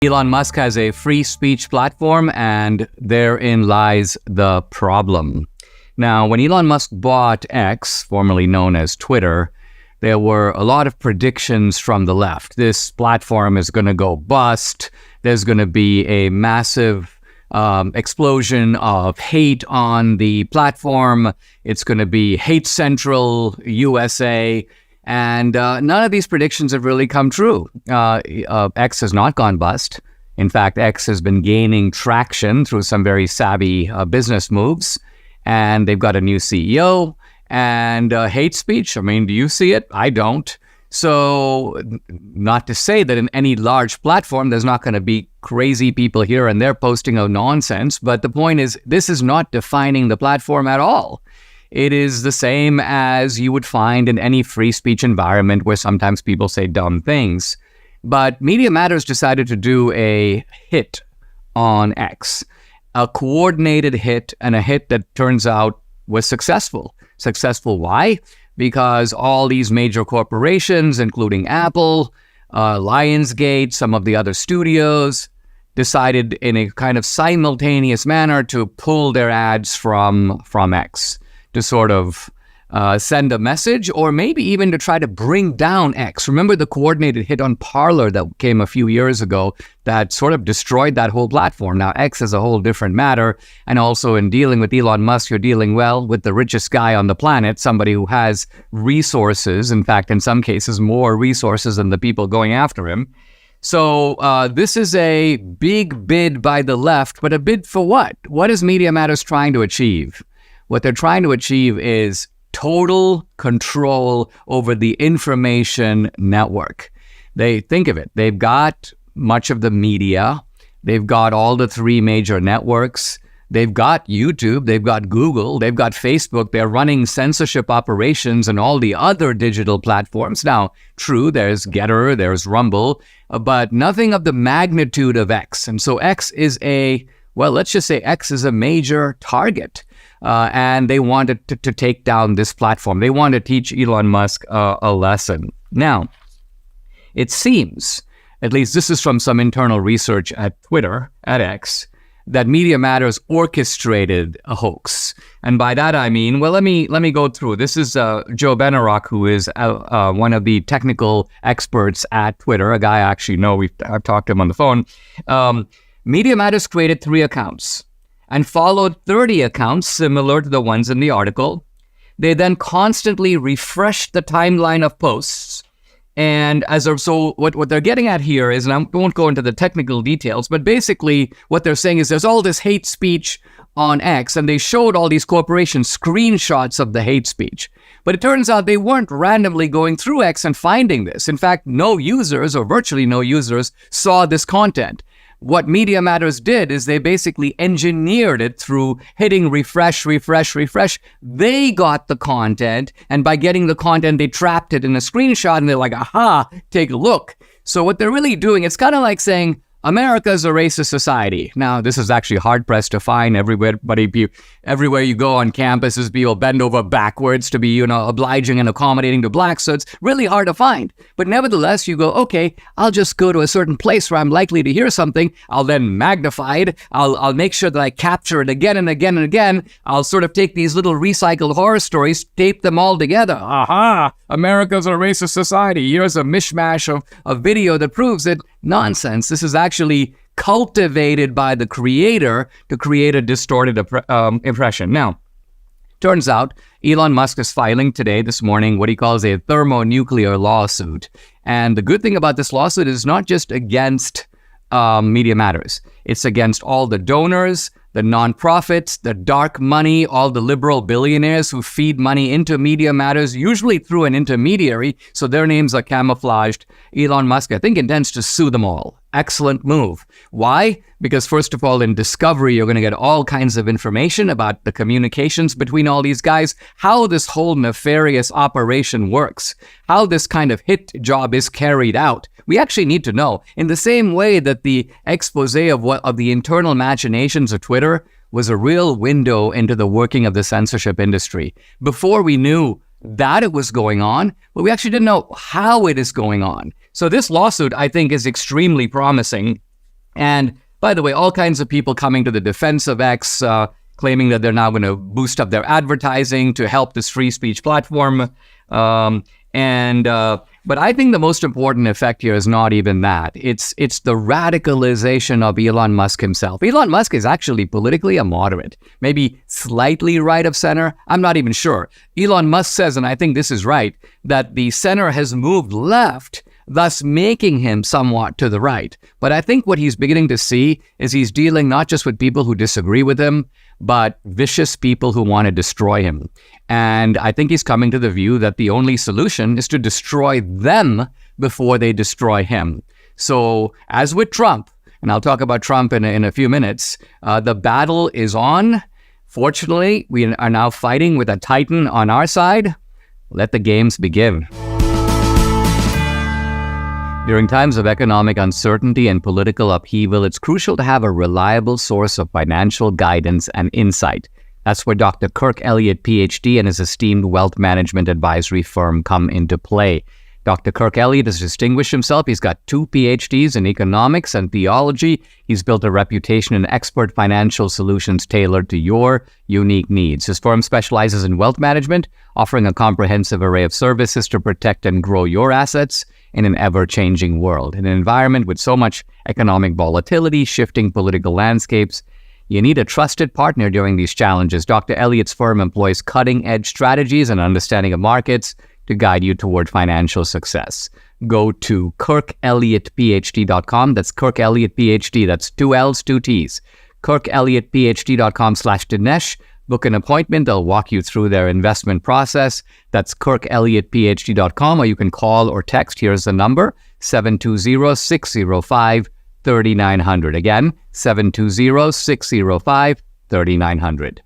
Elon Musk has a free speech platform, and therein lies the problem. Now, when Elon Musk bought X, formerly known as Twitter, there were a lot of predictions from the left. This platform is going to go bust. There's going to be a massive explosion of hate on the platform. It's going to be hate central USA. And none of these predictions have really come true. X has not gone bust. In fact, X has been gaining traction through some very savvy business moves. And they've got a new CEO. And hate speech, I mean, do you see it? I don't. So not to say that in any large platform, there's not going to be crazy people here and there posting of nonsense. But the point is, this is not defining the platform at all. It is the same as you would find in any free speech environment where sometimes people say dumb things. But Media Matters decided to do a hit on X, a coordinated hit, and a hit that turns out was successful. Successful why? Because all these major corporations, including Apple, Lionsgate, some of the other studios, decided in a kind of simultaneous manner to pull their ads from X, to sort of send a message, or maybe even to try to bring down X. Remember the coordinated hit on Parler that came a few years ago that sort of destroyed that whole platform? Now, X is a whole different matter. And also in dealing with Elon Musk, you're dealing, well, with the richest guy on the planet, somebody who has resources, in fact, in some cases, more resources than the people going after him. So this is a big bid by the left, but a bid for what? What is Media Matters trying to achieve? What they're trying to achieve is total control over the information network. They think of it. They've got much of the media. They've got all the three major networks. They've got YouTube. They've got Google. They've got Facebook. They're running censorship operations and all the other digital platforms. Now, true, there's Getter, there's Rumble, but nothing of the magnitude of X. And so X is let's just say X is a major target. And they wanted to take down this platform. They want to teach Elon Musk a lesson. Now, it seems, at least this is from some internal research at Twitter, at X, that Media Matters orchestrated a hoax. And by that I mean, well, let me go through. This is Joe Benarock, who is one of the technical experts at Twitter, a guy I actually know. I've talked to him on the phone. Media Matters created 3 accounts and followed 30 accounts similar to the ones in the article. They then constantly refreshed the timeline of posts. And so what they're getting at here is, and I won't go into the technical details, but basically what they're saying is there's all this hate speech on X, and they showed all these corporations screenshots of the hate speech. But it turns out they weren't randomly going through X and finding this. In fact, no users, or virtually no users, saw this content. What Media Matters did is they basically engineered it through hitting refresh. They got the content, and by getting the content, they trapped it in a screenshot, and they're like, aha, take a look. So what they're really doing, it's kind of like saying, America's a racist society. Now, this is actually hard-pressed to find everywhere you go on campuses. People bend over backwards to be, obliging and accommodating to blacks. So it's really hard to find. But nevertheless, you go, okay, I'll just go to a certain place where I'm likely to hear something. I'll then magnify it. I'll make sure that I capture it again and again and again. I'll sort of take these little recycled horror stories, tape them all together. Aha! America's a racist society. Here's a mishmash of video that proves it. Nonsense. This is actually cultivated by the creator to create a distorted impression. Now, turns out Elon Musk is filing this morning, what he calls a thermonuclear lawsuit. And the good thing about this lawsuit is not just against Media Matters. It's against all the donors, the nonprofits, the dark money, all the liberal billionaires who feed money into Media Matters, usually through an intermediary, so their names are camouflaged. Elon Musk, I think, intends to sue them all. Excellent move. Why? Because first of all, in Discovery, you're going to get all kinds of information about the communications between all these guys, how this whole nefarious operation works, how this kind of hit job is carried out. We actually need to know. In the same way that the expose of the internal machinations of Twitter was a real window into the working of the censorship industry. Before we knew that it was going on, but we actually didn't know how it is going on. So this lawsuit, I think, is extremely promising. And by the way, all kinds of people coming to the defense of X, claiming that they're now going to boost up their advertising to help this free speech platform. But I think the most important effect here is not even that. It's the radicalization of Elon Musk himself. Elon Musk is actually politically a moderate, maybe slightly right of center. I'm not even sure. Elon Musk says, and I think this is right, that the center has moved left, thus making him somewhat to the right. But I think what he's beginning to see is he's dealing not just with people who disagree with him, but vicious people who want to destroy him. And I think he's coming to the view that the only solution is to destroy them before they destroy him. So as with Trump, and I'll talk about Trump in a few minutes, the battle is on. Fortunately, we are now fighting with a titan on our side. Let the games begin. During times of economic uncertainty and political upheaval, it's crucial to have a reliable source of financial guidance and insight. That's where Dr. Kirk Elliott, PhD, and his esteemed wealth management advisory firm come into play. Dr. Kirk Elliott has distinguished himself. He's got 2 PhDs in economics and theology. He's built a reputation in expert financial solutions tailored to your unique needs. His firm specializes in wealth management, offering a comprehensive array of services to protect and grow your assets in an ever-changing world. In an environment with so much economic volatility, shifting political landscapes, you need a trusted partner during these challenges. Dr. Elliott's firm employs cutting-edge strategies and understanding of markets to guide you toward financial success. Go to KirkElliottPhD.com. That's Kirk Elliott PhD. That's 2 L's, 2 T's. KirkElliottPhD.com/Dinesh. Book an appointment. They'll walk you through their investment process. That's KirkElliottPhD.com, or you can call or text. Here's the number, 720-605-3900. Again, 720-605-3900.